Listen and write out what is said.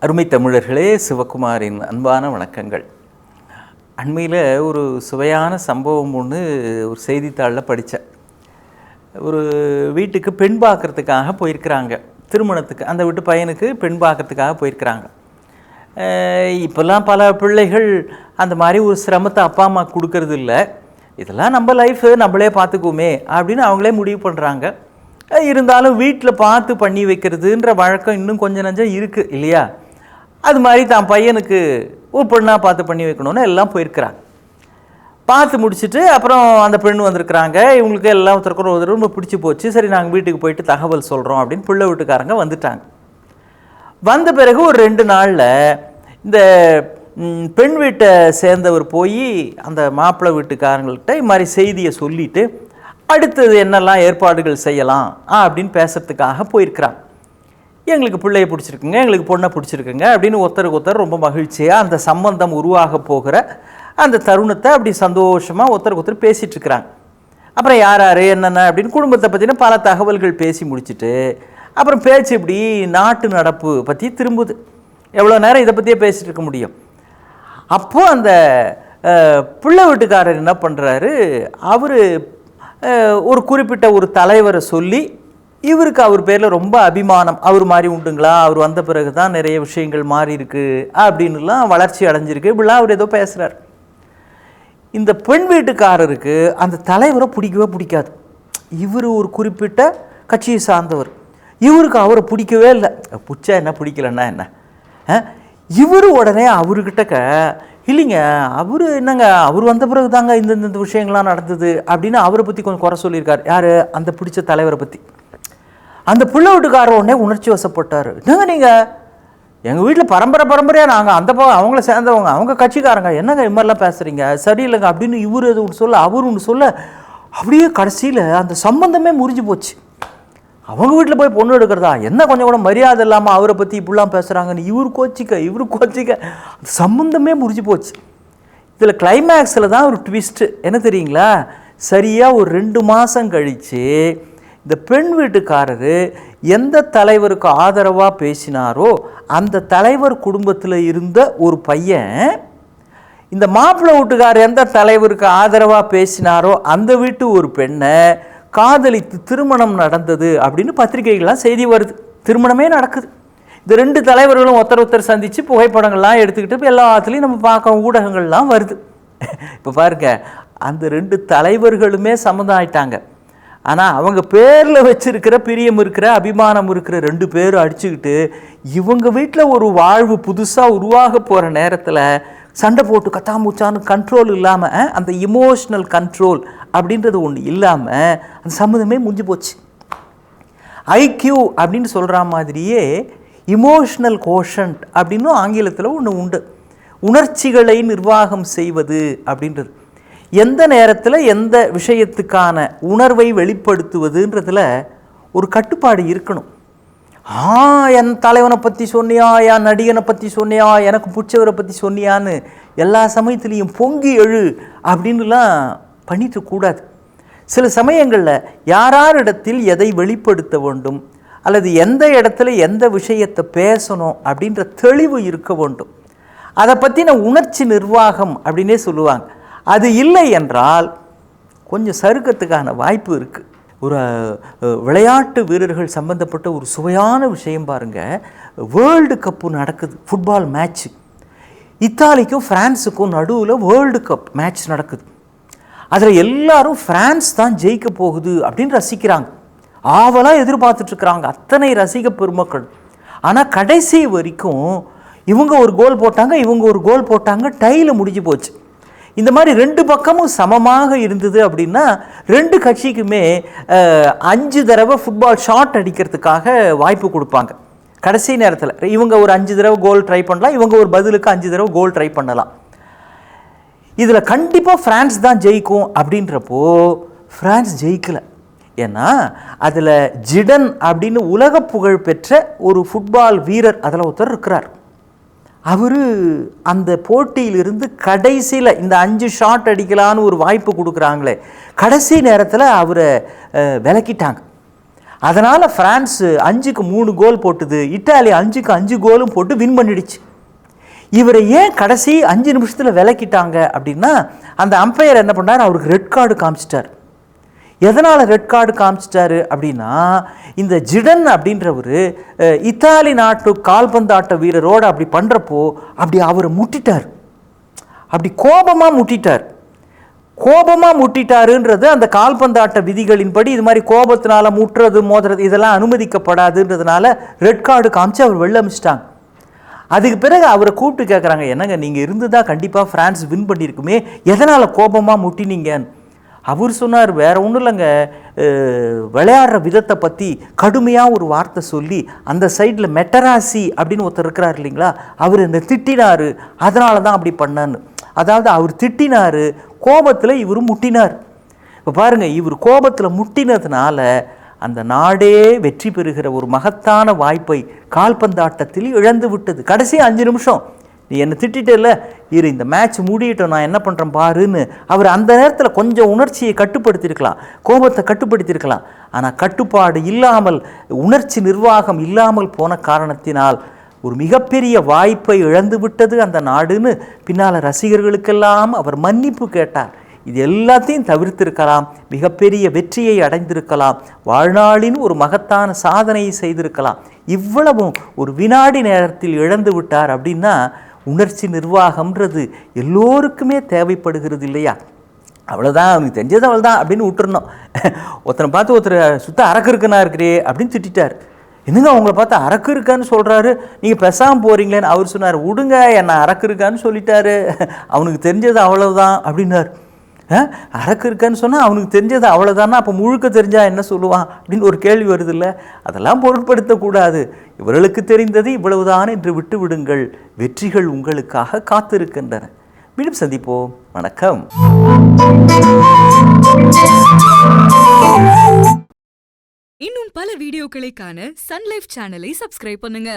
அருமை தமிழர்களே, சிவகுமாரின் அன்பான வணக்கங்கள். அண்மையில் ஒரு சுவையான சம்பவம் ஒன்று ஒரு செய்தித்தாளில் படித்தேன். ஒரு வீட்டுக்கு பெண் பார்க்குறதுக்காக போயிருக்கிறாங்க. திருமணத்துக்கு அந்த வீட்டு பையனுக்கு பெண் பார்க்குறதுக்காக போயிருக்கிறாங்க. இப்போல்லாம் பல பிள்ளைகள் அந்த மாதிரி ஒரு சிரமத்தை அப்பா அம்மா கொடுக்கறது இல்லை. இதெல்லாம் நம்ம லைஃபு நம்மளே பார்த்துக்குவோமே அப்படின்னு அவங்களே முடிவு பண்ணுறாங்க. இருந்தாலும் வீட்டில் பார்த்து பண்ணி வைக்கிறதுன்ற வழக்கம் இன்னும் கொஞ்சம் நஞ்சம் இருக்குது இல்லையா? அது மாதிரி தான் பையனுக்கு ஒரு பெண்ணாக பார்த்து பண்ணி வைக்கணும்னு எல்லாம் போயிருக்கிறாங்க. பார்த்து முடிச்சுட்டு அப்புறம் அந்த பெண் வந்திருக்கிறாங்க. இவங்களுக்கு எல்லாம் ஒருத்தருக்கு ரொம்ப பிடிச்சி போச்சு. சரி, நாங்கள் வீட்டுக்கு போயிட்டு தகவல் சொல்கிறோம் அப்படின்னு பிள்ளை வீட்டுக்காரங்க வந்துட்டாங்க. வந்த பிறகு ஒரு 2 நாளில் இந்த பெண் வீட்டை சேர்ந்தவர் போய் அந்த மாப்பிள்ளை வீட்டுக்காரங்கள்கிட்ட இது மாதிரி செய்தியை சொல்லிவிட்டு அடுத்தது என்னெல்லாம் ஏற்பாடுகள் செய்யலாம் அப்படின்னு பேசுறதுக்காக போயிருக்கிறாங்க. எங்களுக்கு பிள்ளையை பிடிச்சிருக்குங்க, எங்களுக்கு பொண்ணை பிடிச்சிருக்குங்க அப்படின்னு ஒருத்தருக்கு ஒருத்தர் ரொம்ப மகிழ்ச்சியாக அந்த சம்பந்தம் உருவாக போகிற அந்த தருணத்தை அப்படி சந்தோஷமாக ஒருத்தருக்கு ஒருத்தர் பேசிகிட்டு இருக்கிறாங்க. அப்புறம் யார் யார் என்னென்ன அப்படின்னு குடும்பத்தை பற்றின பல தகவல்கள் பேசி முடிச்சுட்டு அப்புறம் பேச்சு இப்படி நாட்டு நடப்பு பற்றி திரும்புது. எவ்வளோ நேரம் இதை பற்றியே பேசிகிட்டு இருக்க முடியும்? அப்போது அந்த பிள்ளை வீட்டுக்காரர் என்ன பண்ணுறாரு, அவர் ஒரு குறிப்பிட்ட ஒரு தலைவரை சொல்லி இவருக்கு அவர் பேரில் ரொம்ப அபிமானம், அவர் மாதிரி உண்டுங்களா, அவர் வந்த பிறகு தான் நிறைய விஷயங்கள் மாறி இருக்கு அப்படின்லாம் வளர்ச்சி அடைஞ்சிருக்கு, இப்படிலாம் அவர் ஏதோ பேசுகிறார். இந்த பெண் வீட்டுக்காரருக்கு அந்த தலைவரை பிடிக்கவே பிடிக்காது. இவர் ஒரு குறிப்பிட்ட கட்சியை சார்ந்தவர், இவருக்கு அவரை பிடிக்கவே இல்லை. பிடிச்சா என்ன, பிடிக்கலன்னா என்ன? இவர் உடனே அவர்கிட்ட இல்லைங்க, அவர் என்னங்க, அவர் வந்த பிறகு தாங்க இந்த விஷயங்கள்லாம் நடந்தது அப்படின்னு அவரை பற்றி கொஞ்சம் குறை சொல்லியிருக்கார். யார்? அந்த பிடிச்ச தலைவரை பற்றி. அந்த பிள்ளை வீட்டுக்காரர் உடனே உணர்ச்சி வசப்பட்டார். என்னங்க நீங்கள், எங்கள் வீட்டில் பரம்பரையாக நாங்கள் அந்த அவங்கள சேர்ந்தவங்க, அவங்க கட்சிக்காரங்க, என்னங்க இது மாதிரிலாம் பேசுகிறீங்க, சரியில்லைங்க அப்படின்னு இவர் எது ஒன்று சொல்ல, அவர் ஒன்று சொல்ல, அப்படியே கடைசியில் அந்த சம்பந்தமே முறிஞ்சு போச்சு. அவங்க வீட்டில் போய் பொண்ணு எடுக்கிறதா என்ன, கொஞ்சம் கூட மரியாதை இல்லாமல் அவரை பற்றி இப்படிலாம் பேசுகிறாங்கன்னு இவர் கோச்சிக்க அந்த சம்பந்தமே முறிஞ்சு போச்சு. இதில் கிளைமேக்ஸில் தான் ஒரு ட்விஸ்ட்டு என்ன தெரியுங்களா? சரியாக ஒரு 2 மாதம் கழித்து இந்த பெண் வீட்டுக்காரர் எந்த தலைவருக்கு ஆதரவாக பேசினாரோ அந்த தலைவர் குடும்பத்தில் இருந்த ஒரு பையன் இந்த மாப்பிள்ளை வீட்டுக்காரர் எந்த தலைவருக்கு ஆதரவாக பேசினாரோ அந்த வீட்டு ஒரு பெண்ணை காதலித்து திருமணம் நடந்தது அப்படின்னு பத்திரிகைகள்லாம் செய்தி வருது. திருமணமே நடக்குது. இந்த 2 தலைவர்களும் ஒருத்தர் சந்தித்து புகைப்படங்கள்லாம் எடுத்துக்கிட்டு இப்போ எல்லாத்துலேயும் நம்ம பார்க்க ஊடகங்கள்லாம் வருது. இப்போ பாருங்க, அந்த 2 தலைவர்களுமே சம்மந்தம் ஆயிட்டாங்க. ஆனால் அவங்க பேரில் வச்சிருக்கிற பிரியம் இருக்கிற அபிமானம் இருக்கிற 2 பேரும் அடிச்சுக்கிட்டு இவங்க வீட்டில் ஒரு வாழ்வு புதுசாக உருவாக போகிற நேரத்தில் சண்டை போட்டு கத்தாமூச்சான்னு கண்ட்ரோல் இல்லாமல், அந்த இமோஷ்னல் கண்ட்ரோல் அப்படின்றது ஒன்று இல்லாமல் அந்த சம்மந்தமே முடிஞ்சு போச்சு. ஐக்யூ அப்படின்னு சொல்கிற மாதிரியே இமோஷ்னல் கோஷன்ட் அப்படின்னு ஆங்கிலத்தில் ஒன்று உண்டு. உணர்ச்சிகளை நிர்வாகம் செய்வது அப்படின்றது. எந்த நேரத்தில் எந்த விஷயத்துக்கான உணர்வை வெளிப்படுத்துவதுன்றதுல ஒரு கட்டுப்பாடு இருக்கணும். என் தலைவனை பற்றி சொன்னியா, என் நடிகனை பற்றி சொன்னியா, எனக்கு பிடிச்சவரை பற்றி சொன்னியான்னு எல்லா சமயத்துலேயும் பொங்கி எழு அப்படின்லாம் பண்ணிட்டு கூடாது. சில சமயங்களில் யாரிடத்தில் எதை வெளிப்படுத்த வேண்டும் அல்லது எந்த இடத்துல எந்த விஷயத்தை பேசணும் அப்படின்ற தெளிவு இருக்க வேண்டும். அதை பற்றின உணர்ச்சி நிர்வாகம் அப்படின்னே சொல்லுவாங்க. அது இல்லை என்றால் கொஞ்சம் சறுக்கத்துக்கான வாய்ப்பு இருக்குது. ஒரு விளையாட்டு வீரர்கள் சம்பந்தப்பட்ட ஒரு சுவையான விஷயம் பாருங்கள். வேர்ல்டு கப்பு நடக்குது, ஃபுட்பால் மேட்ச்சு. இத்தாலிக்கும் ஃப்ரான்ஸுக்கும் நடுவில் வேர்ல்டு கப் மேட்ச் நடக்குது. அதில் எல்லாரும் ஃப்ரான்ஸ் தான் ஜெயிக்க போகுது அப்படின்னு ரசிக்கிறாங்க, ஆவலாக எதிர்பார்த்துட்ருக்குறாங்க அத்தனை ரசிக பெருமக்கள். ஆனால் கடைசி வரைக்கும் இவங்க ஒரு கோல் போட்டாங்க, இவங்க ஒரு கோல் போட்டாங்க, டையில் முடிஞ்சு போச்சு. இந்த மாதிரி 2 பக்கமும் சமமாக இருந்தது அப்படின்னா 2 கட்சிக்குமே 5 தடவை ஃபுட்பால் ஷாட் அடிக்கிறதுக்காக வாய்ப்பு கொடுப்பாங்க. கடைசி நேரத்தில் இவங்க ஒரு 5 தடவை கோல் ட்ரை பண்ணலாம், இவங்க ஒரு பதிலுக்கு 5 தடவை கோல் ட்ரை பண்ணலாம். இதில் கண்டிப்பாக ஃப்ரான்ஸ் தான் ஜெயிக்கும் அப்படின்றப்போ ஃப்ரான்ஸ் ஜெயிக்கலை. ஏன்னா அதில் ஜிடன் அப்படின்னு உலக புகழ் பெற்ற ஒரு ஃபுட்பால் வீரர் அதில் ஒருத்தர் இருக்கிறார். அவர் அந்த போட்டியிலிருந்து கடைசியில் இந்த 5 ஷாட் அடிக்கலான்னு ஒரு வாய்ப்பு கொடுக்குறாங்களே, கடைசி நேரத்தில் அவரை விலக்கிட்டாங்க. அதனால் ஃப்ரான்ஸு 5க்கு 3 கோல் போட்டுது, இட்டாலி 5க்கு 5 கோலும் போட்டு வின் பண்ணிடுச்சு. இவரை ஏன் கடைசி 5 நிமிஷத்தில் விலக்கிட்டாங்க அப்படின்னா, அந்த அம்பையர் என்ன பண்ணார், அவருக்கு ரெட் கார்டு காமிச்சிட்டார். எதனால் ரெட் கார்டு காமிச்சிட்டாரு அப்படின்னா, இந்த ஜிடன் அப்படின்றவர் இத்தாலி நாட்டு கால்பந்தாட்ட வீரரோடு அப்படி பண்ணுறப்போ அப்படி அவரை முட்டிட்டார், அப்படி கோபமாக முட்டிட்டாருன்றது அந்த கால்பந்தாட்ட விதிகளின்படி இது மாதிரி கோபத்தினால முட்டுறது மோதுறது இதெல்லாம் அனுமதிக்கப்படாதுன்றதுனால ரெட் கார்டு காமிச்சு அவர் வெளில அமிச்சிட்டாங்க. அதுக்கு பிறகு அவரை கூப்பிட்டு கேட்குறாங்க, என்னங்க நீங்கள் இருந்துதா கண்டிப்பாக ஃப்ரான்ஸ் வின் பண்ணியிருக்குமே, எதனால் கோபமாக முட்டினீங்கன்னு. அவர் சொன்னார், வேற ஒன்றும் இல்லைங்க, விளையாடுற விதத்தை பற்றி கடுமையாக ஒரு வார்த்தை சொல்லி அந்த சைடில் மெட்டராசி அப்படின்னு ஒருத்தர் இருக்கிறார் இல்லைங்களா, அவர் என்னை திட்டினார், அதனால தான் அப்படி பண்ணான்னு. அதாவது அவர் திட்டினார், கோபத்தில் இவர் முட்டினார். இப்போ பாருங்கள், இவர் கோபத்தில் முட்டினதுனால அந்த நாடே வெற்றி பெறுகிற ஒரு மகத்தான வாய்ப்பை கால்பந்தாட்டத்தில் இழந்து விட்டது. கடைசி 5 நிமிஷம் நீ என்னை திட்டிட்டல, இரு இந்த மேட்ச் முடியட்டும், நான் என்ன பண்ணுறேன் பாருன்னு அவர் அந்த நேரத்தில் கொஞ்சம் உணர்ச்சியை கட்டுப்படுத்தியிருக்கலாம், கோபத்தை கட்டுப்படுத்தியிருக்கலாம். ஆனால் கட்டுப்பாடு இல்லாமல், உணர்ச்சி நிர்வாகம் இல்லாமல் போன காரணத்தினால் ஒரு மிகப்பெரிய வாய்ப்பை இழந்து விட்டது அந்த நாடுன்னு பின்னால் ரசிகர்களுக்கெல்லாம் அவர் மன்னிப்பு கேட்டார். இது எல்லாத்தையும் தவிர்த்திருக்கலாம், மிகப்பெரிய வெற்றியை அடைந்திருக்கலாம், வாழ்நாளின் ஒரு மகத்தான சாதனையை செய்திருக்கலாம். இவ்வளவும் ஒரு வினாடி நேரத்தில் இழந்து விட்டார் அப்படின்னா, உணர்ச்சி நிர்வாகம்ன்றது எல்லோருக்குமே தேவைப்படுகிறது இல்லையா? அவ்வளோதான், அவனுக்கு தெரிஞ்சது அவ்வளோதான் அப்படின்னு விட்டுறணும். ஒருத்தனை பார்த்து ஒருத்தர் சுத்த அரக்கு இருக்குன்னா இருக்கிறே அப்படின்னு திட்டார். என்னங்க அவங்கள பார்த்து அரக்கு இருக்கான்னு சொல்கிறாரு, நீங்கள் பேசாமல் போகிறீங்களேன்னு அவர் சொன்னார். விடுங்க, என்ன அரக்கு இருக்கான்னு சொல்லிட்டாரு, அவனுக்கு தெரிஞ்சது அவ்வளவுதான் அப்படின்னார். அரக்கு இருக்கான்னு சொன்னால் அவனுக்கு தெரிஞ்சது அவ்வளோதானா, அப்போ முழுக்க தெரிஞ்சால் என்ன சொல்லுவான் அப்படின்னு ஒரு கேள்வி வருது இல்லை. அதெல்லாம் பொருட்படுத்தக்கூடாது. இவர்களுக்கு தெரிந்தது இவ்வளவுதான் என்று விட்டு விடுங்கள். வெற்றிகள் உங்களுக்காக காத்திருக்கின்றன. மீண்டும் சந்திப்போம். வணக்கம். இன்னும் பல வீடியோக்களை காண சன் லைஃப் சேனலை சப்ஸ்கிரைப் பண்ணுங்க.